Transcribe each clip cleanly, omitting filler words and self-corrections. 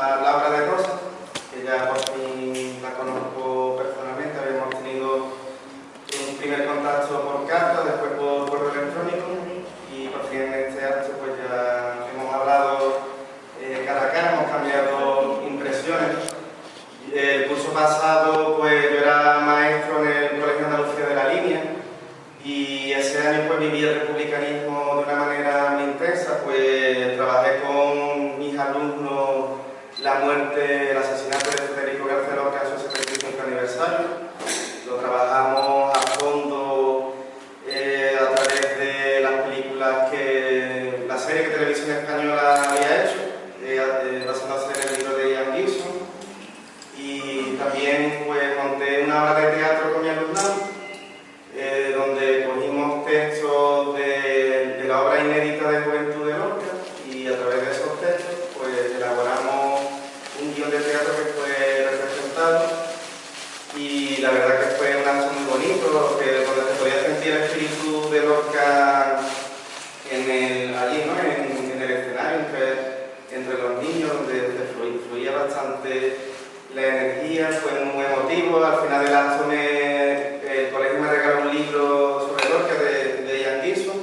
a la obra de Rosa, que ya por fin la conozco personalmente. Habíamos tenido un primer contacto por carta, después por correo electrónico, y por fin en este acto pues ya hemos hablado cara a cara, hemos cambiado impresiones. El curso pasado pues yo era maestro en el Colegio Andalucía de la Línea, y ese año pues viví el republicanismo de una manera muy intensa. Pues trabajé con mis alumnos la muerte, el asesinato de Federico García Lorca en su 75 aniversario. Lo trabajamos a fondo a través de las películas que la serie que Televisión Española había hecho, basándose en el libro de Ian Gibson. Y también pues monté una obra de teatro con mi alumnado, donde cogimos textos de la obra inédita de Juventud de Lorca, y a través de esos textos pues elaboramos un guión de teatro que fue representado, y la verdad que fue un acto muy bonito, donde se podía sentir el espíritu de Lorca allí, ¿no? en el escenario, entre los niños, donde se fluía bastante la energía. Fue muy emotivo. Al final del acto el colegio me regaló un libro sobre Lorca de Ian Gibson,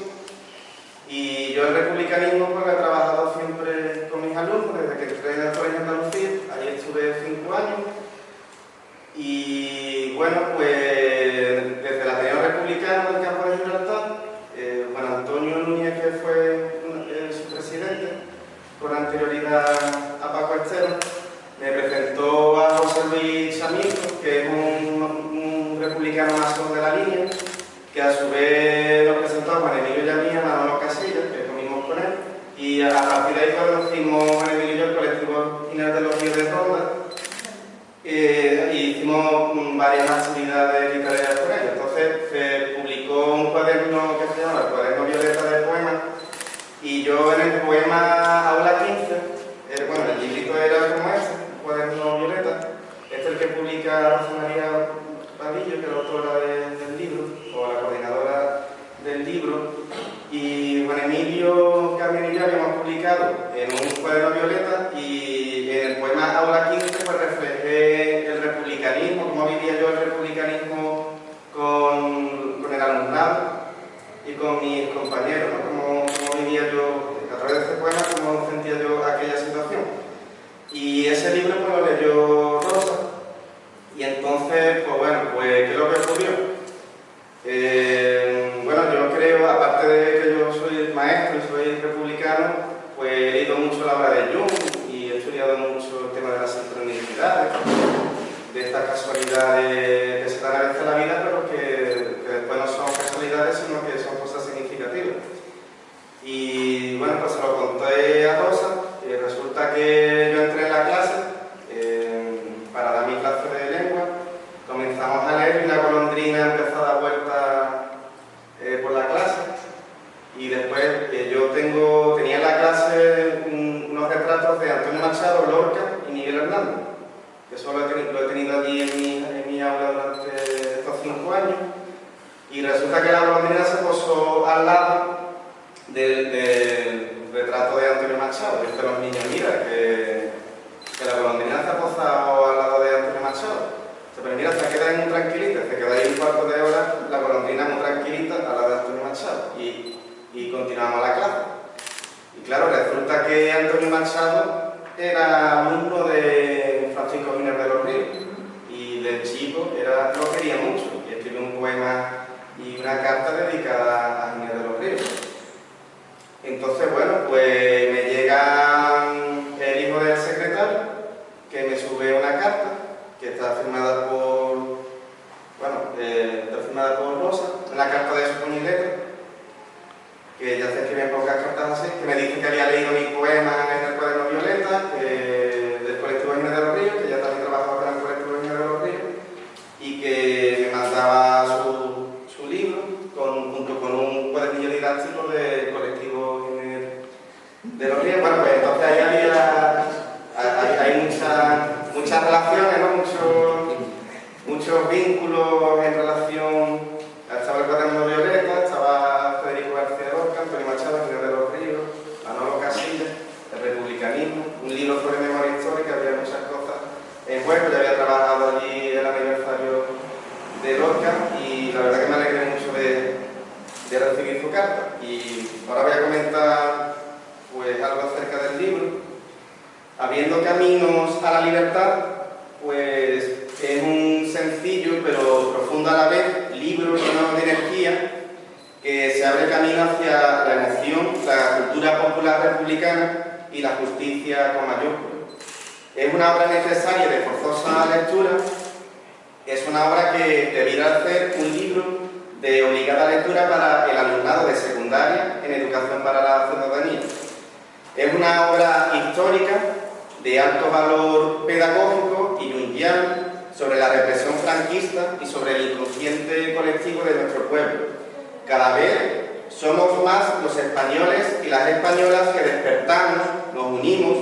y yo el republicanismo pues lo he trabajado siempre con mis alumnos desde que entré en el Colegio Andalucía. Ahí estuve 5 años, y bueno, pues desde el Ateneo Republicano del Campo de Gibraltar, Juan Antonio Núñez, que fue su presidente con anterioridad a Paco Estero, me presentó a José Luis Samito, que es un republicano masón de la Línea, que a su vez nos presentó a Juan Emilio y a mí, a Manolo Casillas, que comimos con él, y a partir de ahí conocimos Juan Emilio y yo el colectivo Ginés de los Ríos de Ronda, y hicimos varias actividades literarias con ellos. Entonces se publicó un cuaderno que se llama el Cuaderno Violeta de Poemas, y yo en el poema Aula 15, bueno, el librito era como ese, Cuaderno Violeta. Este es el que publica Rosa María Padillo, que es la autora del libro, o la coordinadora del libro. Y Juan Emilio, Carmen y yo habíamos publicado en un Cuaderno Violeta, y en el poema Aula 15 pues reflejé el republicanismo, cómo vivía yo el republicanismo con el alumnado y con mis compañeros, ¿no? Cómo vivía yo a través de este poema, cómo sentía yo aquella situación. Y ese libro pues lo leyó Rosa, y entonces, pues bueno, pues ¿qué es lo que ocurrió? Bueno, yo creo, aparte de que yo soy maestro y soy republicano, pues he leído mucho la obra de Jung, y he estudiado mucho el tema de las sincronicidades, de estas casualidades que se dan a veces en la vida, pero que después no son casualidades, sino que son cosas significativas. Y bueno, pues se lo conté a Rosa, y resulta que yo entré en la clase para dar mi clase de lengua. Comenzamos a leer y la golondrina empezó a dar vueltas por la clase, y después yo tenía en la clase unos retratos de Antonio Machado, Lorca y Miguel Hernández, que eso lo he tenido allí en mi aula durante estos 5 años, y resulta que la golondrina se posó al lado del retrato de Antonio Machado. Dice los niños, mira, que la golondrina se ha posado al lado de Antonio Machado. Pero mira, se queda muy tranquilita, se queda ahí un cuarto de hora, la golondrina muy tranquilita al lado de Antonio Machado, y continuamos la clase. Y claro, resulta que Antonio Machado era alumno de Francisco Giner de los Ríos, y del chico lo quería mucho, y escribió un poema y una carta dedicada a Giner de los Ríos. Entonces, bueno, pues me llega el hijo del secretario, que me sube una carta que está firmada por Rosa, una carta de su puño y letra, que ya se escriben pocas cartas así, que me dice que había leído mi poema en el Cuaderno Violeta, del colectivo Giner de los Ríos, que ya también trabajaba con el colectivo Giner de los Ríos, y que me mandaba su libro junto con un cuadernillo didáctico del colectivo Giner de los Ríos. Bueno, pues entonces ahí hay muchas relaciones, ¿no? Muchos vínculos en relación. Estaba el Cuaderno Violeta, estaba Federico García Lorca, Antonio Machado, Giner de los Ríos, Manolo Casillas, el republicanismo, un libro sobre memoria histórica pueblo, ya había trabajado allí el aniversario de Lorca y la verdad que me alegré mucho de recibir su carta. Y ahora voy a comentar pues algo acerca del libro. Habiendo caminos a la libertad, pues es un sencillo pero profundo a la vez libro lleno de energía que se abre camino hacia la emoción, la cultura popular republicana y la justicia con mayúsculas. Es una obra necesaria de forzosa lectura, es una obra que debiera ser un libro de obligada lectura para el alumnado de secundaria en educación para la ciudadanía. Es una obra histórica de alto valor pedagógico y junguiano sobre la represión franquista y sobre el inconsciente colectivo de nuestro pueblo. Cada vez somos más los españoles y las españolas que despertamos, nos unimos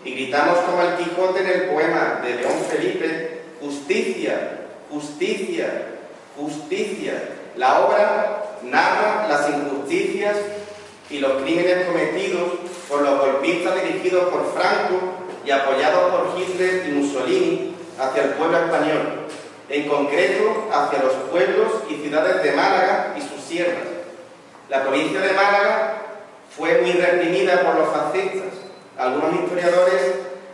y gritamos como el Quijote en el poema de León Felipe: justicia, justicia, justicia. La obra narra las injusticias y los crímenes cometidos por los golpistas dirigidos por Franco y apoyados por Hitler y Mussolini hacia el pueblo español, en concreto hacia los pueblos y ciudades de Málaga y sus sierras. La provincia de Málaga fue muy reprimida por los fascistas. Algunos historiadores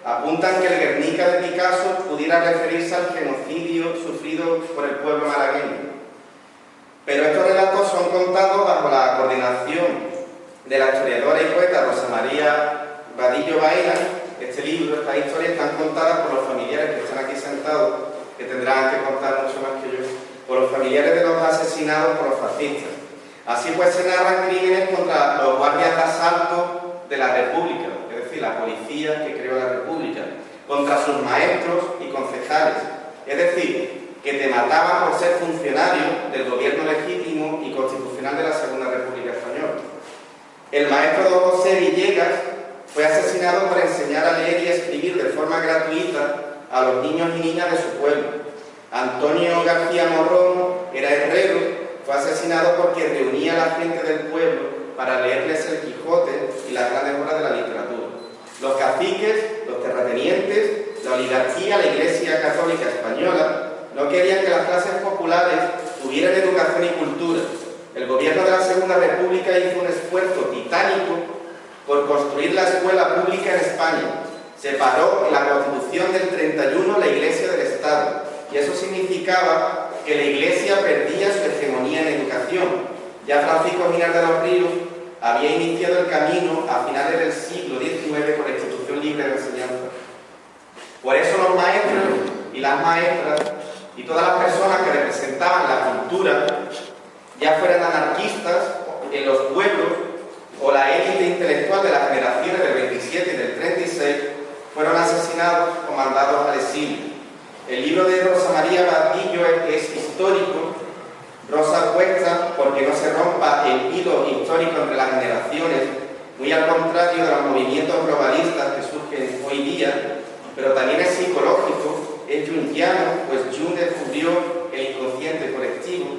apuntan que el Guernica de Picasso pudiera referirse al genocidio sufrido por el pueblo malagueño. Pero estos relatos son contados bajo la coordinación de la historiadora y poeta Rosa María Vadillo Baena. Este libro, estas historias están contadas por los familiares que están aquí sentados, que tendrán que contar mucho más que yo, por los familiares de los asesinados por los fascistas. Así pues se narran crímenes contra los guardias de asalto de la República, es decir, la policía que creó la República, contra sus maestros y concejales, es decir, que te mataban por ser funcionario del gobierno legítimo y constitucional de la Segunda República Española. El maestro don José Villegas fue asesinado por enseñar a leer y escribir de forma gratuita a los niños y niñas de su pueblo. Antonio García Morrón era herrero, fue asesinado porque reunía a la gente del pueblo para leerles el Quijote y las grandes obras de la literatura. Los caciques, los terratenientes, la oligarquía, la Iglesia Católica Española no querían que las clases populares tuvieran educación y cultura. El gobierno de la Segunda República hizo un esfuerzo titánico por construir la escuela pública en España. Separó en la Constitución del 31 la Iglesia del Estado, y eso significaba que la Iglesia perdía su hegemonía en educación. Ya Francisco Ginar de los Ríos había iniciado el camino a finales del siglo XIX con la Institución Libre de Enseñanza. Por eso los maestros y las maestras y todas las personas que representaban la cultura, ya fueran anarquistas en los pueblos o la élite intelectual de las generaciones del 27 y del 36, fueron asesinados o mandados al exilio. El libro de Rosa María Vadillo es histórico. Rosa apuesta porque no se rompa el hilo histórico entre las generaciones, muy al contrario de los movimientos globalistas que surgen hoy día, pero también es psicológico, es junguiano, pues Jung descubrió el inconsciente colectivo,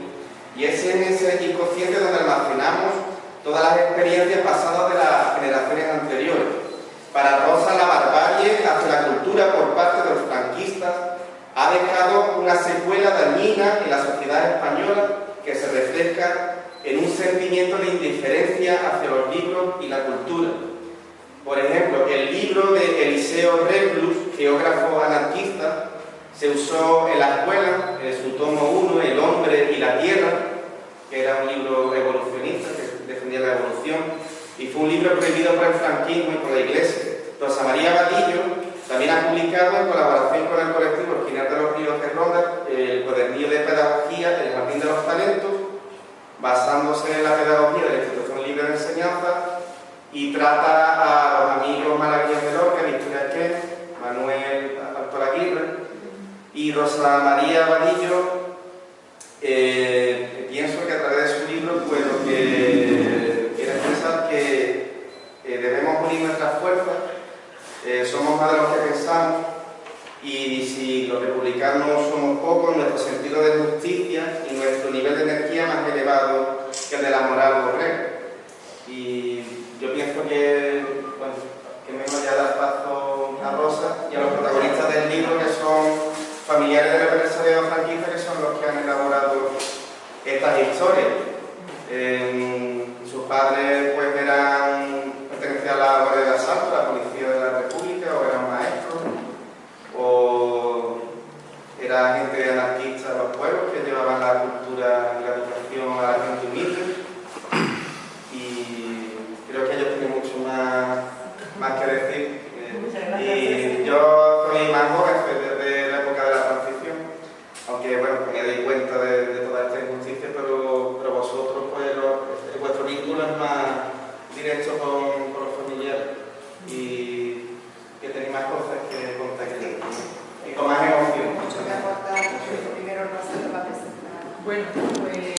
y es en ese inconsciente donde almacenamos todas las experiencias pasadas de las generaciones anteriores. Para Rosa, la barbarie hacia la cultura por parte de los franquistas ha dejado una secuela dañina en la sociedad española que se refleja en un sentimiento de indiferencia hacia los libros y la cultura. Por ejemplo, el libro de Eliseo Reclus, geógrafo anarquista, se usó en la escuela, en su tomo 1, El hombre y la tierra, que era un libro evolucionista que defendía la evolución, y fue un libro prohibido por el franquismo y por la Iglesia. Rosa María Vadillo también ha publicado, en colaboración con el colectivo Ginar de los Ríos de Ronda, el cuadernillo de pedagogía El Jardín de los Talentos, basándose en la pedagogía de la Institución Libre de Enseñanza, y trata a los amigos malagueños de Lorca, Victoria Esquer, Manuel Altolaguirre y Rosa María Vadillo. Pienso que a través de su libro, pues lo que quiere expresar que debemos unir nuestras fuerzas, somos más de los que pensamos, y si los republicanos somos pocos, nuestro sentido de justicia y nuestro nivel de energía más elevado que el de la moral borrega. Y yo pienso que, bueno, que me voy a dar paso a Rosa y a los protagonistas protagonistas del libro, que son familiares del represaliado franquista, que son los que han elaborado estas historias. Sus padres pues pertenecían a la Guardia de Asalto, la Policía de la República,